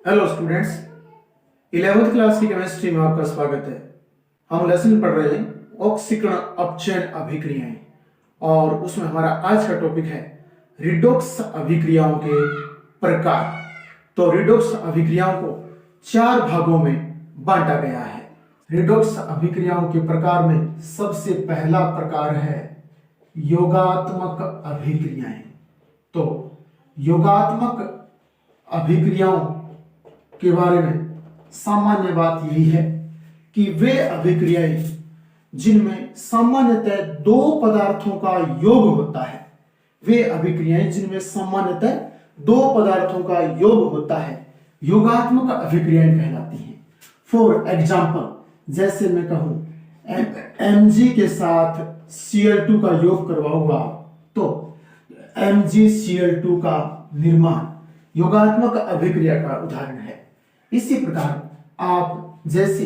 Hello students, 11th class की chemistry में आपका स्वागत है। हम लेसन पढ़ रहे हैं ऑक्सीकरण अपचयन अभिक्रियाएं और उसमें हमारा आज का टॉपिक है रिडॉक्स अभिक्रियाओं के प्रकार। तो रिडॉक्स अभिक्रियाओं को 4 भागों में बांटा गया है। रिडॉक्स अभिक्रियाओं के प्रकार में सबसे पहला प्रकार है योगात्मक अभिक्रियाएं। तो योगात्मक अभिक्रियाओं के बारे में सामान्य बात यही है कि वे अभिक्रियाएं जिनमें सामान्यतः दो पदार्थों का योग होता है, वे अभिक्रियाएं जिनमें सामान्यतः दो पदार्थों का योग होता है, योगात्मक अभिक्रियाएं कहलाती हैं। फॉर एग्जाम्पल, जैसे मैं कहूं Mg के साथ Cl2 का योग करवाऊंगा तो MgCl2 का निर्माण योगात्मक अभिक्रिया का उदाहरण है। इसी प्रकार आप जैसे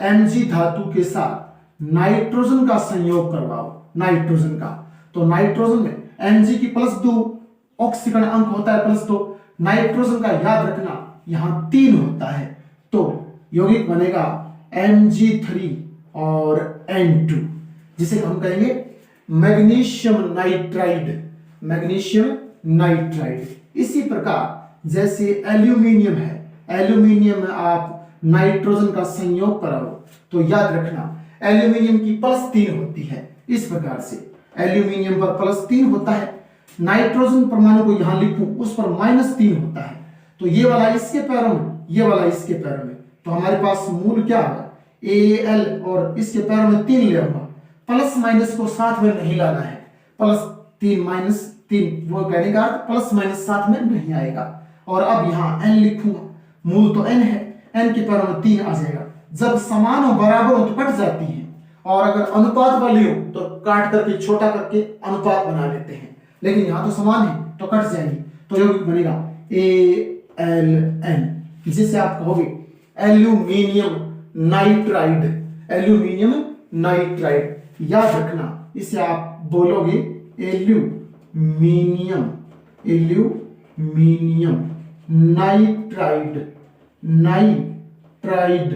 Mg धातु के साथ नाइट्रोजन का संयोग करवाओ, नाइट्रोजन का, तो नाइट्रोजन में Mg की +2 ऑक्सीकरण अंक होता है, +2 नाइट्रोजन का याद रखना यहां 3 होता है, तो यौगिक बनेगा Mg3 और N2, जिसे हम कहेंगे मैग्नीशियम नाइट्राइड, मैग्नीशियम नाइट्राइड। इसी प्रकार जैसे एल्यूमिनियम है, एल्यूमिनियम में आप नाइट्रोजन का संयोग कराओ तो याद रखना एल्यूमिनियम की +3 होती है। इस प्रकार से एल्यूमिनियम पर +3 होता है, नाइट्रोजन परमाणु को यहां लिखूं उस पर -3 होता है, तो ये वाला इसके पैरों में, ये वाला इसके पैरों में, तो हमारे पास मूल क्या होगा Al और इसके पैरों में 3 ले आऊंगा, प्लस माइनस को साथ में नहीं लाना है, +3 -3 वो कहने का अर्थ प्लस माइनस साथ में नहीं आएगा। और अब यहाँ n लिखूंगा, मूल तो n है, n के पैरों में 3 आ जाएगा। जब समान और बराबर हो तो कट जाती है, और अगर अनुपात वाली हो तो काट करके छोटा करके अनुपात बना लेते हैं, लेकिन यहाँ तो समान है तो कट जाएंगी, तो यौगिक बनेगा AlN, जिसे आप कहोगे एल्यूमिनियम नाइट्राइड, एल्यूमिनियम नाइट्राइड। याद रखना इसे आप बोलोगे एल्यूमिनियम, एल्यूमिनियम नाइट्राइड, नाइट्राइड,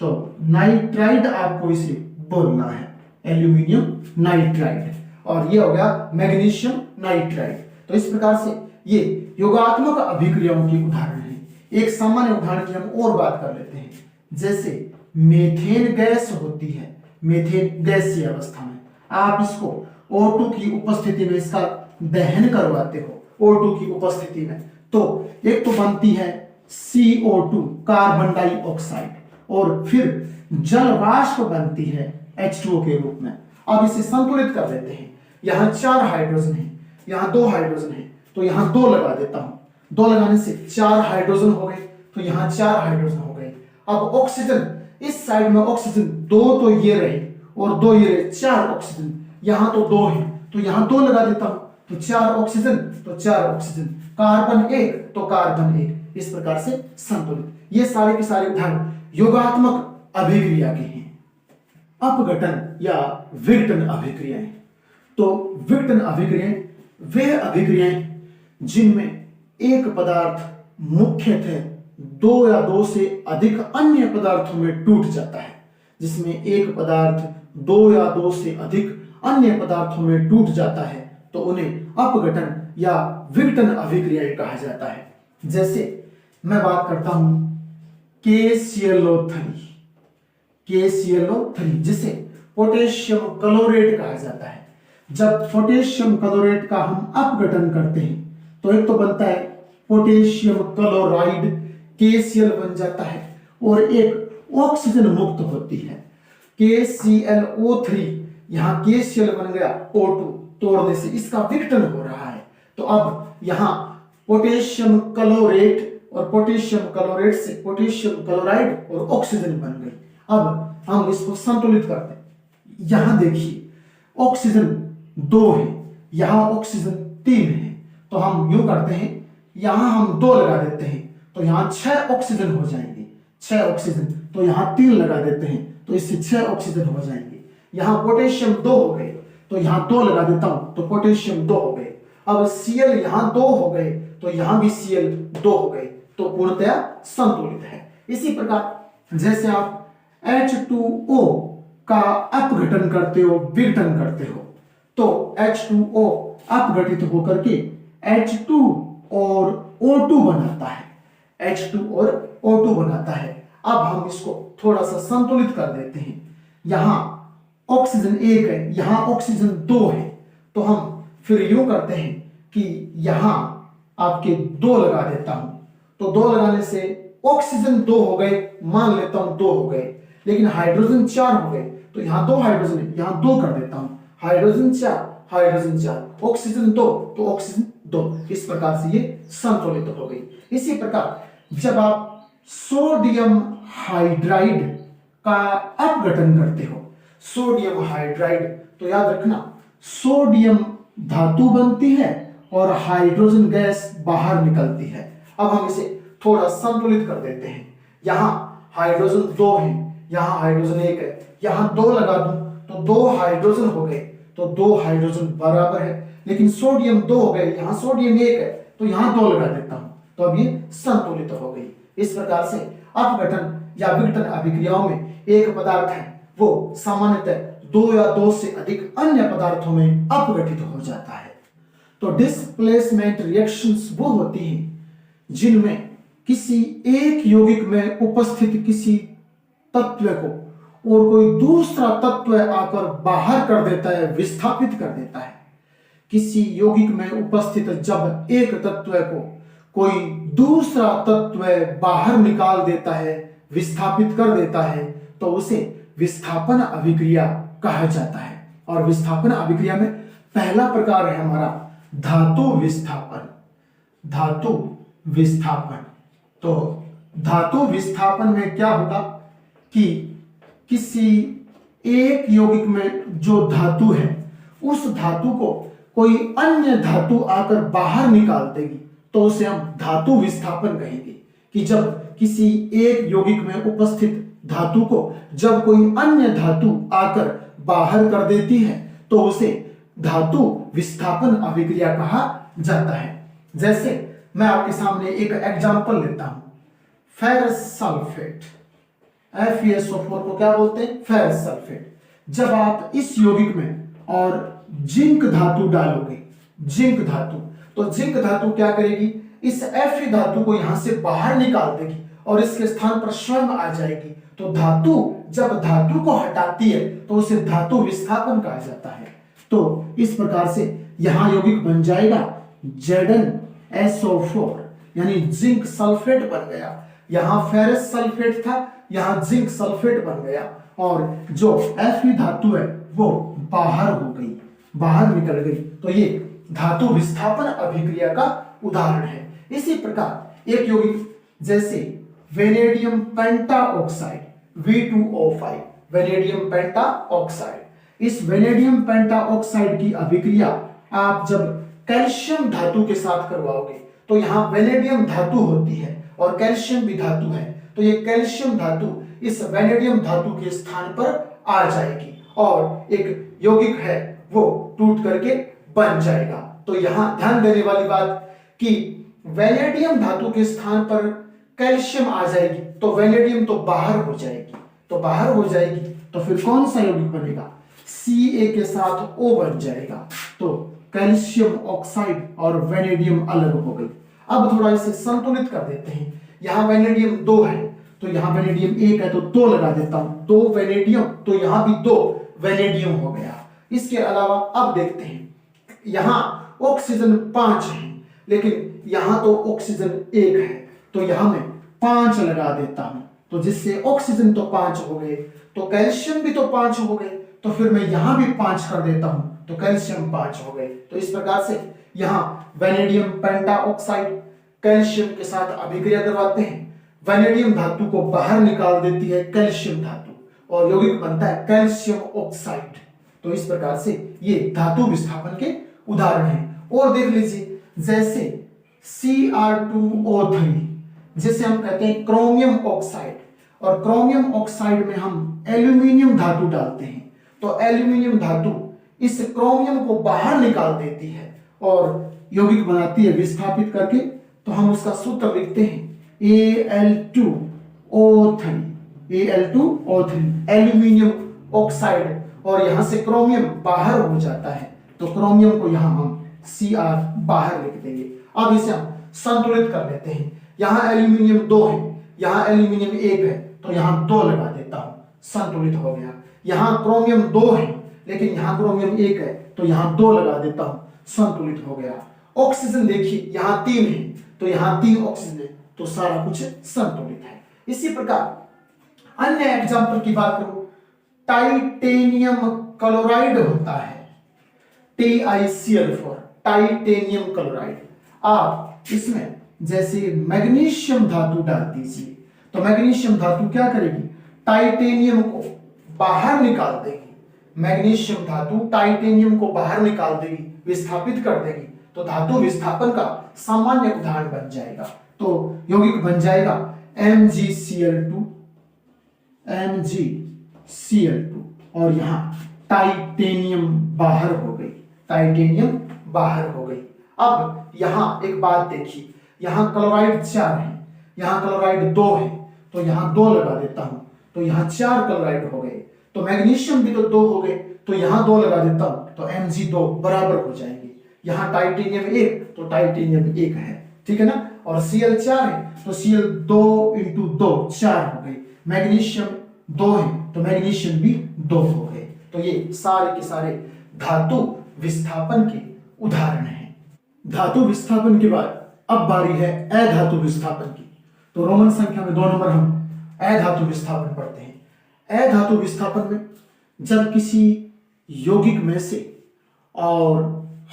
तो नाइट्राइड आपको इसे बोलना है, एल्यूमिनियम नाइट्राइड। और ये हो गया मैग्नीशियम नाइट्राइड। तो इस प्रकार से ये योगात्मक अभिक्रियाओं के उदाहरण हैं। एक सामान्य उदाहरण की हम और बात कर लेते हैं। जैसे मेथेन गैस होती है, मेथेन गैसीय अवस्था में आप इसको O2 की उपस्थिति में इसका दहन करवाते हो, O2 की उपस्थिति में, तो एक तो बनती है CO2 कार्बन डाइऑक्साइड, और फिर जल वाष्प बनती है H2O के रूप में। अब इसे संतुलित कर देते हैं, यहाँ 4 हाइड्रोजन है, यहाँ 2 हाइड्रोजन है, तो यहाँ 2 लगा देता हूं, 2 लगाने से 4 हाइड्रोजन हो गए, तो यहाँ 4 हाइड्रोजन हो गए। अब ऑक्सीजन, इस साइड में ऑक्सीजन 2 तो ये रहे और 2 ये रहे, 4 ऑक्सीजन, यहाँ तो 2 है तो यहाँ 2 लगा देता हूं, तो 4 ऑक्सीजन तो 4 ऑक्सीजन, कार्बन 1 तो कार्बन 1, इस प्रकार से संतुलित। ये सारे के सारे उदाहरण योगात्मक अभिक्रिया के हैं। अपघटन या विघटन अभिक्रियाएं, तो विघटन अभिक्रियाएं वे अभिक्रियाएं जिनमें एक पदार्थ मुख्यतः 2 या 2 से अधिक अन्य पदार्थों में टूट जाता है। जिसमें एक पदार्थ 2 या 2 से अधिक अन्य पदार्थों में टूट जाता है तो उन्हें अपघटन या विघटन अभिक्रियाएं कहा जाता है। जैसे मैं बात करता हूं KClO3, KClO3 जिसे पोटेशियम क्लोरेट कहा जाता है। जब पोटेशियम क्लोरेट का हम अपघटन करते हैं तो एक तो बनता है पोटेशियम क्लोराइड, KCl बन जाता है, और एक ऑक्सीजन मुक्त होती है KClO3, यहां KCl बन गया, O2 तोड़ने से इसका विघटन हो रहा है, तो अब यहां पोटेशियम क्लोरेट और पोटेशियम क्लोरेट से पोटेशियम क्लोराइड और ऑक्सीजन बन गई। अब हम इसको संतुलित करते हैं, यहां देखिए ऑक्सीजन 2 है, यहां ऑक्सीजन 3 है, तो हम यूं करते हैं, यहां हम 2 लगा देते हैं तो यहां 6 ऑक्सीजन हो जाएंगे, 6 ऑक्सीजन, तो यहां 3 लगा देते हैं तो इससे 6 ऑक्सीजन हो जाएंगे। यहां पोटेशियम 2 हो गए तो यहां 2 लगा देता हूं तो पोटेशियम 2 हो गए। अब Cl यहां 2 हो गए तो यहां भी Cl 2 हो गए, तो पूर्णतया संतुलित है। इसी प्रकार जैसे आप H2O का अपघटन करते हो, विघटन करते हो, तो H2O अपघटित होकर के H2 और O2 बनाता है, H2 और O2 बनाता है। अब हम इसको थोड़ा सा संतुलित कर देते हैं। यहां ऑक्सीजन 1 है, यहां ऑक्सीजन 2 है, तो हम फिर यूं करते हैं कि यहां आपके 2 लगा देता हूं, तो 2 लगाने से ऑक्सीजन 2 हो गए, मान लेता हूं 2 हो गए, लेकिन हाइड्रोजन 4 हो गए, तो यहां 2 हाइड्रोजन है, यहां 2 कर देता हूं, हाइड्रोजन 4, हाइड्रोजन 4, ऑक्सीजन 2, तो ऑक्सीजन 2। इस प्रकार से ये संतुलित हो गई। इसी प्रकार जब आप सोडियम हाइड्राइड का अपघटन करते हो, सोडियम हाइड्राइड, तो याद रखना सोडियम धातु बनती है और हाइड्रोजन गैस बाहर निकलती है। अब हम इसे थोड़ा संतुलित कर देते हैं। यहां हाइड्रोजन 2 है, यहां हाइड्रोजन 1 है, यहां 2 लगा दूं तो 2 हाइड्रोजन हो गए, तो 2 हाइड्रोजन बराबर है, लेकिन सोडियम 2 हो गए, यहां सोडियम 1 है, तो यहां 2 लगा देता हूं, तो अब ये संतुलित हो गई। इस प्रकार से अपघटन या विघटन अभिक्रियाओं में एक पदार्थ है वो सामान्यतः 2 या 2 से अधिक अन्य पदार्थों में अपघटित हो जाता है। तो डिस्प्लेसमेंट रिएक्शंस वो होती हैं जिनमें किसी एक यौगिक में उपस्थित किसी तत्व को और कोई दूसरा तत्व आकर बाहर कर देता है, विस्थापित कर देता है। किसी यौगिक में उपस्थित जब एक तत्व को कोई दूसरा तत्व बाहर निकाल देता है, विस्थापित कर देता है, तो उसे विस्थापन अभिक्रिया कहा जाता है। और विस्थापन अभिक्रिया में पहला प्रकार है हमारा धातु विस्थापन। धातु विस्थापन, तो धातु विस्थापन में क्या होगा कि किसी एक यौगिक में जो धातु है उस धातु को कोई अन्य धातु आकर बाहर निकाल देगी, तो उसे हम धातु विस्थापन कहेंगे। कि जब किसी एक यौगिक में उपस्थित धातु को जब कोई अन्य धातु आकर बाहर कर देती है तो उसे धातु विस्थापन अभिक्रिया कहा जाता है। जैसे मैं आपके सामने एक एग्जांपल लेता हूं, फेरस सल्फेट, FeSO4 को क्या बोलते हैं? Ferrous sulphate. जब आप इस यौगिक में और जिंक धातु डालोगे, जिंक धातु, तो जिंक धातु क्या करेगी? इस Fe धातु को यहां से बाहर निकाल देगी और इसके स्थान पर स्वयं आ जाएगी। तो धातु जब धातु को हटाती है तो उसे धातु विस्थापन कहा जाता है। तो इस प्रकार से यहां यौगिक बन जाएगा ZnSO4, यानी जिंक सल्फेट बन गया। यहां फेरस सल्फेट था, यहां जिंक सल्फेट बन गया, और जो Fe धातु है वो बाहर हो गई, बाहर निकल गई। तो ये धातु विस्थापन अभिक्रिया का उदाहरण है। इसी प्रकार एक यौगिक जैसे vanadium pentoxide V2O5, vanadium pentoxide, इस वेनेडियम पेंटाऑक्साइड की अभिक्रिया आप जब कैल्शियम धातु के साथ करवाओगे तो यहां वेनेडियम धातु होती है और कैल्शियम भी धातु है, तो ये कैल्शियम धातु इस वेनेडियम धातु के स्थान पर आ जाएगी और एक यौगिक है वो टूट करके बन जाएगा। तो यहां ध्यान देने वाली बात कि वेनेडियम धातु के स्थान पर कैल्शियम आ जाएगी तो वेनेडियम तो बाहर हो जाएगी, तो बाहर हो जाएगी तो फिर कौन सा यौगिक बनेगा? Ca के साथ O बन जाएगा, तो कैल्शियम ऑक्साइड और वेनेडियम अलग हो गई। अब थोड़ा इसे संतुलित कर देते हैं। यहां वेनेडियम 2 है तो यहां वेनेडियम 1 है तो 2 लगा देता हूं, 2 वेनेडियम, तो यहां भी 2 वेनेडियम हो गया। इसके अलावा अब देखते हैं, यहां ऑक्सीजन 5 है लेकिन यहां तो ऑक्सीजन 1 है, तो यहां मैं 5 लगा देता हूं, तो जिससे ऑक्सीजन तो 5 हो गए, तो कैल्शियम भी तो 5 हो गए, तो फिर मैं यहां भी 5 कर देता हूं तो कैल्शियम 5 हो गए। तो इस प्रकार से यहां वेनेडियम पेंटाऑक्साइड कैल्शियम के साथ अभिक्रिया करवाते हैं, वेनेडियम धातु को बाहर निकाल देती है कैल्शियम धातु और यौगिक बनता है कैल्शियम ऑक्साइड। तो इस प्रकार से ये धातु विस्थापन के उदाहरण हैं। और देख लीजिए जैसे Cr2O3, जिसे हम कहते हैं क्रोमियम ऑक्साइड, और क्रोमियम ऑक्साइड में हम एल्यूमिनियम धातु डालते हैं, तो एल्यूमिनियम धातु इस क्रोमियम को बाहर निकाल देती है और यौगिक बनाती है विस्थापित करके। तो हम उसका सूत्र लिखते हैं Al2O3 Al2O3 एल्यूमिनियम ऑक्साइड, और यहां से क्रोमियम बाहर हो जाता है तो क्रोमियम को यहां हम Cr बाहर लिख देंगे। अब इसे हम संतुलित कर लेते हैं। यहां एल्यूमिनियम 2 है, यहां एल्यूमिनियम 1 है, तो यहां 2 लगा देता हूं, संतुलित हो गया। यहां क्रोमियम 2 है लेकिन यहां क्रोमियम 1 है, तो यहां 2 लगा देता हूं, संतुलित हो गया। ऑक्सीजन देखिए यहां 3 है, तो यहां 3 ऑक्सीजन है, तो सारा कुछ संतुलित है। इसी प्रकार अन्य एग्जांपल की बात करूं, टाइटेनियम क्लोराइड होता है, TiCl4 टाइटेनियम क्लोराइड। आप इसमें जैसे मैग्नीशियम धातु डाल दीजिए, तो मैग्नीशियम धातु क्या करेगी, टाइटेनियम को बाहर निकाल देगी। मैग्नीशियम धातु टाइटेनियम को बाहर निकाल देगी, विस्थापित कर देगी, तो धातु विस्थापन का सामान्य उदाहरण बन जाएगा। तो यौगिक बन जाएगा MgCl2 और यहां टाइटेनियम बाहर हो गई, टाइटेनियम बाहर हो गई। अब यहां एक बात देखिए, यहां क्लोराइड 4 है, यहां क्लोराइड 2 है, तो यहां 2 लगा देता हूं, तो यहां 4 क्लोराइड हो गए। तो मैग्नीशियम भी तो 2 हो गए, तो यहां 2 लगा देता हूं, तो Mg2 बराबर हो जाएंगे। यहां टाइटेनियम 1, तो टाइटेनियम 1 है, ठीक है ना। और Cl 4 है, तो Cl 2 × 2 4 हो गए। मैग्नीशियम 2 है, तो मैग्नीशियम भी 2 हो गए। तो ये सारे के सारे धातु विस्थापन के उदाहरण हैं। धातु विस्थापन के बाद अब बारी है अधातु विस्थापन की। तो रोमन संख्या में 2 नंबर हम अधातु विस्थापन पढ़ते हैं। अधातु विस्थापन में जब किसी यौगिक में से और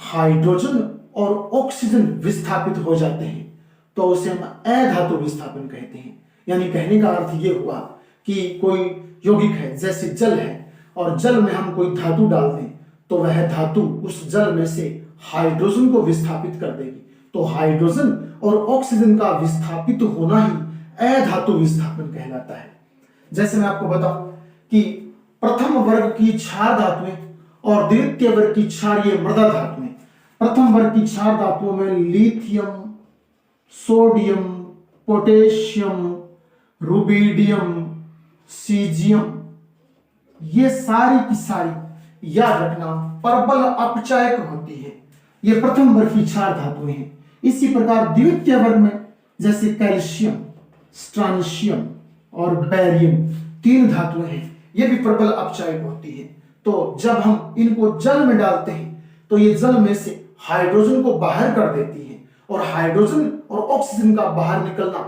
हाइड्रोजन और ऑक्सीजन विस्थापित हो जाते हैं तो उसे हम अधातु विस्थापन कहते हैं। यानी कहने का अर्थ यह हुआ कि कोई यौगिक है, जैसे जल है, और जल में हम कोई धातु डाल दें तो वह धातु उस जल में से हाइड्रोजन को विस्थापित कर देगी। तो हाइड्रोजन और ऑक्सीजन का विस्थापित होना ही अधातु विस्थापन कहलाता है। जैसे मैं आपको बताऊं कि प्रथम वर्ग की क्षार धातुएं और द्वितीय वर्ग की क्षारीय मृदा धातुएं, प्रथम वर्ग की क्षार धातुओं में lithium, sodium, potassium, rubidium, caesium, ये सारी की सारी याद रखना प्रबल अपचायक होती है। ये प्रथम वर्ग की क्षार धातुएं हैं। इसी प्रकार द्वितीय वर्ग में जैसे कैल्शियम, स्ट्रांशियम और बैरियम 3 धातुएं हैं, ये भी प्रबल अपचायक होती है। तो जब हम इनको जल में डालते हैं तो ये जल में से हाइड्रोजन को बाहर कर देती है, और हाइड्रोजन और ऑक्सीजन का बाहर निकलना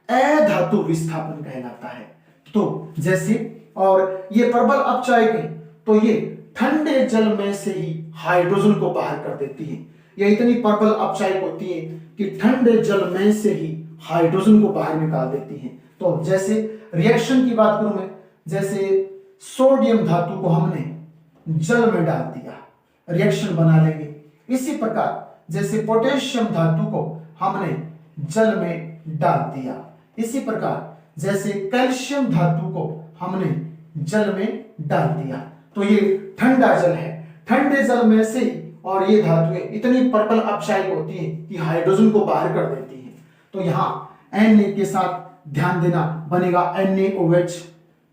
अधातु विस्थापन कहलाता है। तो जैसे, और ये प्रबल अपचायक है, तो ये ठंडे जल में से ही हाइड्रोजन को बाहर कर देती है। ये इतनी प्रबल अपचायक होती है कि ठंडे जल में से ही हाइड्रोजन को बाहर निकाल देती है। तो जैसे रिएक्शन की बात करूं मैं, जैसे सोडियम धातु को हमने जल में डाल दिया, रिएक्शन बना लेंगे। इसी प्रकार जैसे पोटेशियम धातु को हमने जल में डाल दिया, इसी प्रकार जैसे कैल्शियम धातु को हमने जल में डाल दिया, तो ये ठंडा जल है, ठंडे जल में से, और ये धातुएं इतनी प्रबल अपचायक होती है कि हाइड्रोजन को बाहर कर देती है। तो यहाँ Na के साथ ध्यान देना, बनेगा NaOH,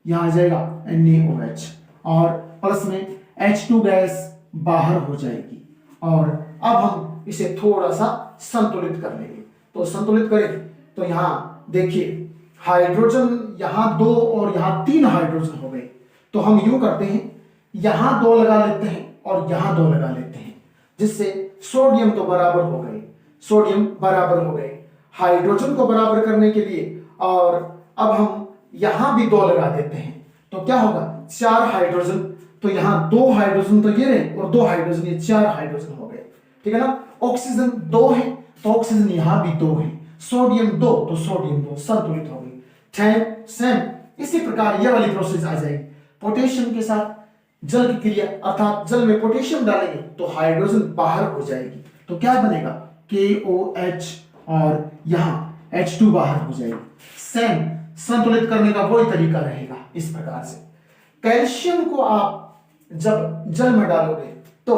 यहाँ आ जाएगा NaOH, और प्लस में H2 गैस बाहर हो जाएगी। और अब हम इसे थोड़ा सा संतुलित कर लेंगे। तो संतुलित करें तो यहाँ देखिए हाइड्रोजन यहाँ 2 और यहाँ 3 हाइड्रोजन हो गए। तो हम यूं करते हैं, यहाँ 2 लगा लेते हैं और यहाँ 2 लगा लेते हैं, जिससे सोडियम तो बराबर हो गए, सोडियम बराबर हो गए हाइड्रोजन को बराबर करने के लिए। और अब हम यहाँ भी 2 लगा देते हैं, तो क्या होगा 4 हाइड्रोजन, तो यहाँ 2 हाइड्रोजन तो ये रहे और 2 हाइड्रोजन, ये 4 हाइड्रोजन हो गए, ठीक है ना। ऑक्सीजन 2 है तो ऑक्सीजन यहाँ भी 2 है, सोडियम 2 तो सोडियम 2, संतुलित हो गई। सेम इसी प्रकार ये वाली प्रोसेस आ जाएगी। पोटेशियम के साथ जल की क्रिया, अर्थात जल में पोटेशियम डालेंगे तो हाइड्रोजन बाहर हो जाएगी, तो क्या बनेगा KOH, और यहाँ H2 बाहर हो जाएगी। सेम संतुलित करने का वही तरीका रहेगा इस प्रकार से। कैल्शियम को आप जब जल में डालोगे तो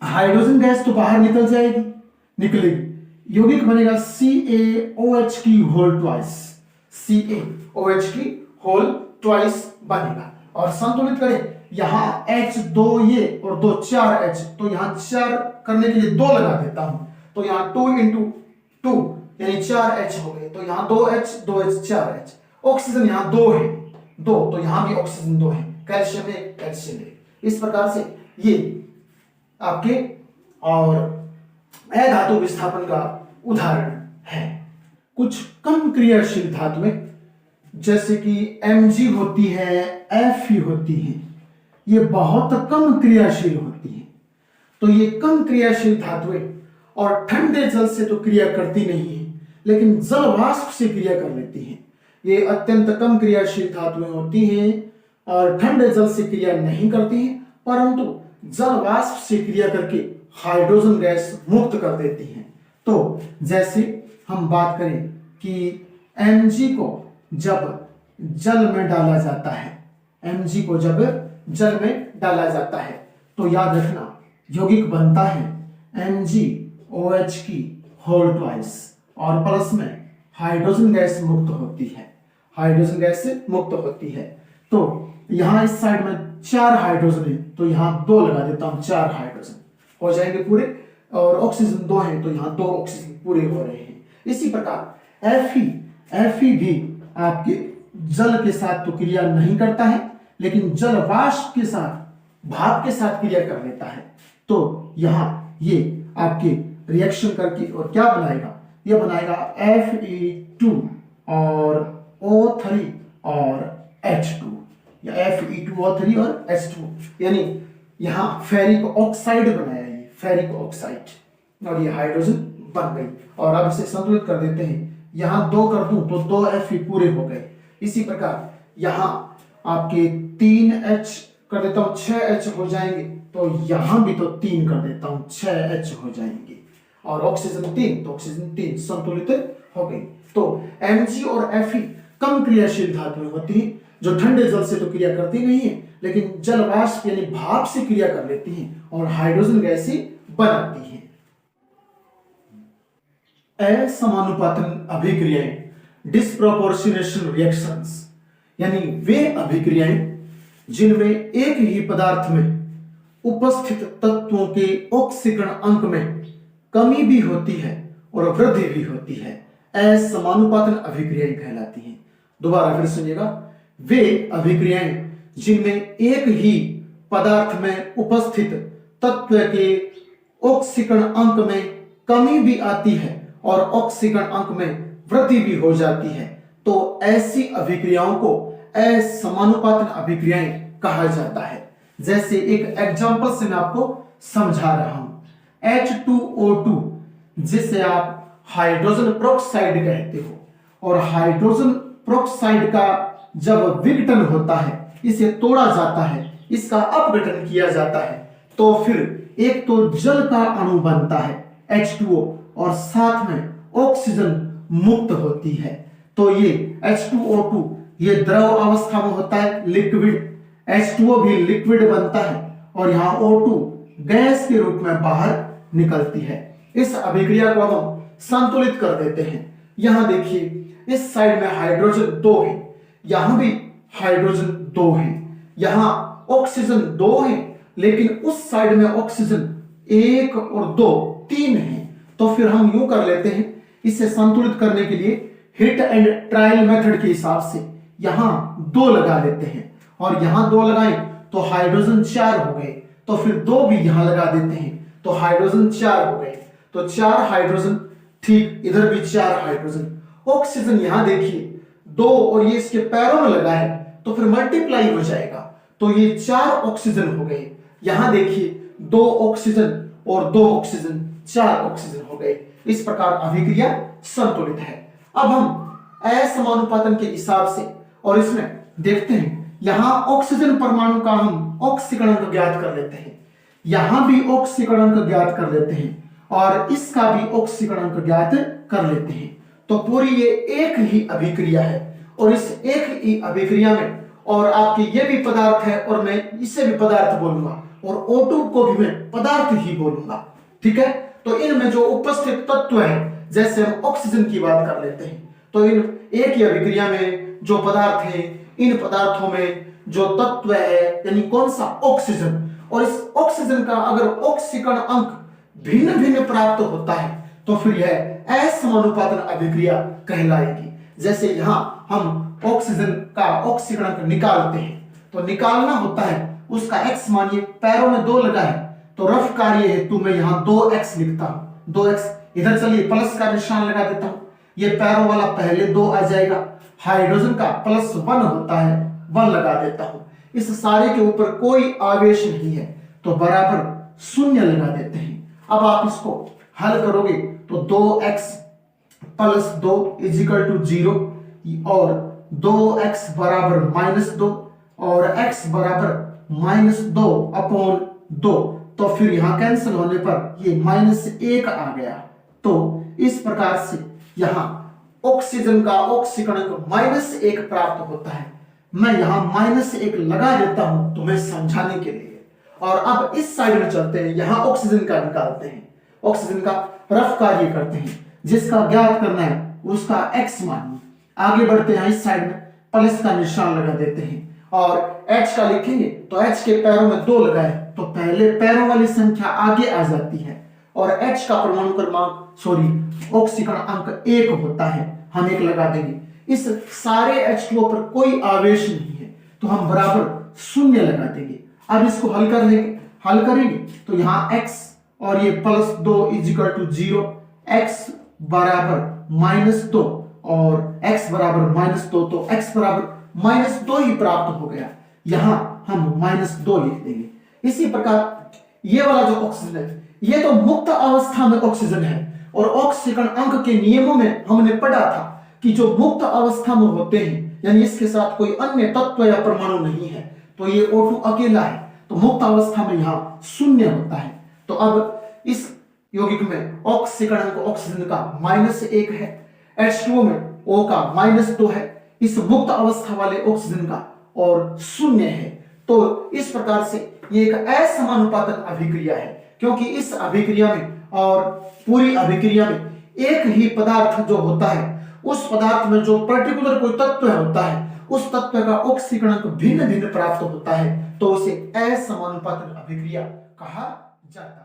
हाइड्रोजन गैस तो बाहर निकल जाएगी, निकलेगी, यौगिक बनेगा CaOH की होल ट्वाइस, CaOH की होल ट्वाइस बनेगा। और संतुलित करें, यहां H 2 ये और 2 4 H, तो यहां 4 करने के लिए 2 लगा देता हूं, तो यहां 2 × 2 यानी 4 H हो गए, तो यहां 2 H 2 H 4 H। ऑक्सीजन यहां 2 है, 2, तो यहां भी ऑक्सीजन 2 है, कैल्शियम 1 कैल्शियम 1। इस प्रकार से ये आपके और अधातु विस्थापन का उदाहरण है। कुछ कम क्रियाशील धातुएं जैसे कि Mg होती है, Fe होती है, ये बहुत कम क्रियाशील होती है। तो ये कम क्रियाशील धातुएं और ठंडे जल से तो क्रिया करती नहीं है, लेकिन जल वाष्प से क्रिया कर लेती हैं। ये अत्यंत कम क्रियाशील धातुएं होती हैं और ठंडे जल से क्रिया नहीं करती हैं, परंतु जल वाष्प से क्रिया करके हाइड्रोजन गैस मुक्त कर देती हैं। तो जैसे हम बात करें कि Mg को जब जल में डाला जाता है, Mg को जब जल में डाला जाता है, तो याद रखना यौगिक बनता है MgOH की होल ट्वाइस और प्लस में हाइड्रोजन गैस मुक्त होती है, हाइड्रोजन गैस से मुक्त होती है। तो यहां इस साइड में 4 हाइड्रोजन है, तो यहां 2 लगा देता हूं, 4 हाइड्रोजन हो जाएंगे पूरे, और ऑक्सीजन 2 है, तो यहां 2 ऑक्सीजन पूरे हो रहे हैं। इसी प्रकार Fe भी आपके जल के साथ तो क्रिया नहीं करता है, लेकिन जल वाष्प के साथ, भाप के साथ क्रिया कर लेता है। तो यहां ये आपके रिएक्शन करके और क्या बनाएगा, ये बनाएगा Fe2 और O3 और H2, या Fe2O3 और H2, यानी यहां फेरिक ऑक्साइड बनाया, ये फेरिक ऑक्साइड, और ये हाइड्रोजन बन गई। और अब इसे संतुलित कर देते हैं, यहां 2 कर दूं तो 2 Fe पूरे हो गए। इसी प्रकार यहां आपके 3H कर देता हूं, 6H हो जाएंगे, तो यहां भी तो 3 कर देता हूं, 6H हो जाएंगे, और ऑक्सीजन 3, तो ऑक्सीजन 3 संतुलित हो गई। तो Mg और Fe कम क्रियाशील धातुएं होती हैं, जो ठंडे जल से तो क्रिया करती नहीं है, लेकिन जल वाष्प यानी भाप से क्रिया कर लेती हैं और हाइड्रोजन गैस बनाती हैं। असमानुपातन अभिक्रियाएं, डिस्प्रोपोर्शनेशन रिएक्शंस, यानी वे अभिक्रियाएं जिनमें एक ही पदार्थ में उपस्थित तत्वों के ऑक्सीकरण अंक में कमी भी होती है और वृद्धि भी होती है, असमानुपातन अभिक्रियाएं कहलाती हैं। दोबारा फिर सुनिएगा, वे अभिक्रियाएं जिनमें एक ही पदार्थ में उपस्थित तत्व के ऑक्सीकरण अंक में कमी भी आती है और ऑक्सीकरण अंक में वृद्धि भी हो जाती है, तो ऐसी अभिक्रियाओं को असमानुपातन अभिक्रियाएं कहा जाता है। जैसे एक एग्जांपल से मैं आपको समझा रहा हूं, H2O2 जिसे आप हाइड्रोजन पेरोक्साइड कहते हो, और हाइड्रोजन पेरोक्साइड का जब विघटन होता है, इसे तोड़ा जाता है, इसका अपघटन किया जाता है, तो फिर एक तो जल का अणु बनता है H2O और साथ में ऑक्सीजन मुक्त होती है। तो ये H2O2 ये द्रव अवस्था में होता है, लिक्विड, H2O भी लिक्विड बनता है और यहां O2 गैस के रूप में बाहर निकलती है। इस अभिक्रिया को हम संतुलित कर देते हैं। यहां देखिए, इस साइड में हाइड्रोजन 2 है, यहां भी हाइड्रोजन 2 है, यहां ऑक्सीजन 2 है, लेकिन उस साइड में ऑक्सीजन 1 और 2 3 है। तो फिर हम यूं कर लेते हैं, इसे संतुलित करने के लिए हिट एंड ट्रायल मेथड के हिसाब से यहां 2 लगा लेते हैं, और यहां 2 लगाएं तो हाइड्रोजन 4 हो गए, तो फिर 2 भी यहां लगा देते हैं तो हाइड्रोजन 4 हो गए, तो 4 हाइड्रोजन, ठीक इधर भी 4 हाइड्रोजन। ऑक्सीजन यहां देखिए 2 और ये इसके पैरों में लगा है, तो फिर मल्टीप्लाई हो जाएगा, तो ये 4 ऑक्सीजन हो गए। यहां देखिए 2 ऑक्सीजन और 2 ऑक्सीजन, 4 ऑक्सीजन हो गए। इस प्रकार अभिक्रिया संतुलित है। अब हम असमानुपातन के हिसाब से और इसमें देखते हैं, यहां ऑक्सीजन परमाणु का हम ऑक्सीकरण ज्ञात कर लेते हैं, यहां भी ऑक्सीकरण ज्ञात कर लेते हैं, और इसका भी ऑक्सीकरण ज्ञात कर लेते हैं। तो पूरी ये एक ही अभिक्रिया है, और इस एक ही अभिक्रिया में और आपके ये भी पदार्थ है और मैं इसे भी पदार्थ बोलूंगा, और O2 को भी मैं पदार्थ ही बोलूंगा, ठीक है। तो इनमें जो उपस्थित तत्व है जैसे हम ऑक्सीजन की बात कर लेते हैं, तो इन एक ही अभिक्रिया में जो पदार्थ है, इन पदार्थों में जो तत्व है यानी कौन सा, ऑक्सीजन, और इस ऑक्सीजन का अगर ऑक्सीकरण अंक भिन्न भिन्न प्राप्त होता है तो फिर यह असमानुपातन अभिक्रिया कहलाएगी। जैसे यहां हम ऑक्सीजन का ऑक्सीकरण अंक निकालते हैं, तो निकालना होता है उसका x, मानिए पैरों में 2 लगा है तो रफ कार्य हेतु मैं यहां 2x लिखता हूं, 2x, इधर चलिए प्लस का निशान लगा देता हूं, ये पैरों वाला पहले 2 आ जाएगा, हाइड्रोजन का +1 होता है, 1 लगा देता हूं, इस सारे के ऊपर कोई आवेश नहीं है तो बराबर 0 लगा देते हैं। अब आप इसको हल करोगे तो 2x + 2 = 0 और 2x बराबर -2 और x बराबर -2/2, तो फिर यहां कैंसिल होने पर ये -1 आ गया। तो इस प्रकार से यहां ऑक्सीजन का ऑक्सीकरण अंक -1 प्राप्त होता है। मैं यहां -1 लगा देता हूं तुम्हें समझाने के लिए। और अब इस साइड में चलते हैं, यहां ऑक्सीजन का निकालते हैं, ऑक्सीजन का रफ कार्य करते हैं, जिसका ज्ञात करना है उसका x मानिए। आगे बढ़ते हैं, इस साइड में प्लस का निशान लगा देते हैं और h का लिखेंगे तो h के पैरों में 2 लगाए तो पहले पैरों वाली संख्या आगे आ जाती है और h का परमाणु क्रमांक ऑक्सीकरण अंक 1 होता है, हम 1 लगा देंगे। इस सारे H2O पर कोई आवेश नहीं है तो हम बराबर 0 लगा देंगे। अब इसको हल कर लेंगे, हल करेंगे तो यहाँ x और ये +2 = 0, x बराबर -2 और x बराबर -2, तो x बराबर -2 ही प्राप्त हो गया, यहां हम -2 लिख देंगे। इसी प्रकार ये वाला जो ऑक्सीजन है ये तो मुक्त अवस्था में ऑक्सीजन है और ऑक्सीकरण अंक के नियमों में हमने पढ़ा था कि जो मुक्त अवस्था में होते हैं यानी इसके साथ कोई अन्य तत्व या परमाणु नहीं है तो ये O2 अकेला है, तो मुक्त अवस्था में यहाँ 0 होता है। तो अब इस यौगिक में ऑक्सीकरण अंक ऑक्सीजन का -1 है, H2O में O का -2 है, इस मुक्त अवस्था वाले ऑक्सीजन का और 0 है। तो इस प्रकार से ये एक असमानुपातन अभिक्रिया है, क्योंकि इस अभिक्रिया में और पूरी अभिक्रिया में एक ही पदार्थ जो होता है उस पदार्थ में जो पर्टिकुलर कोई तत्व होता है उस तत्व का ऑक्सीकरण अंक भिन्न भिन्न प्राप्त होता है, तो उसे असमानुपातन अभिक्रिया कहा जाता है।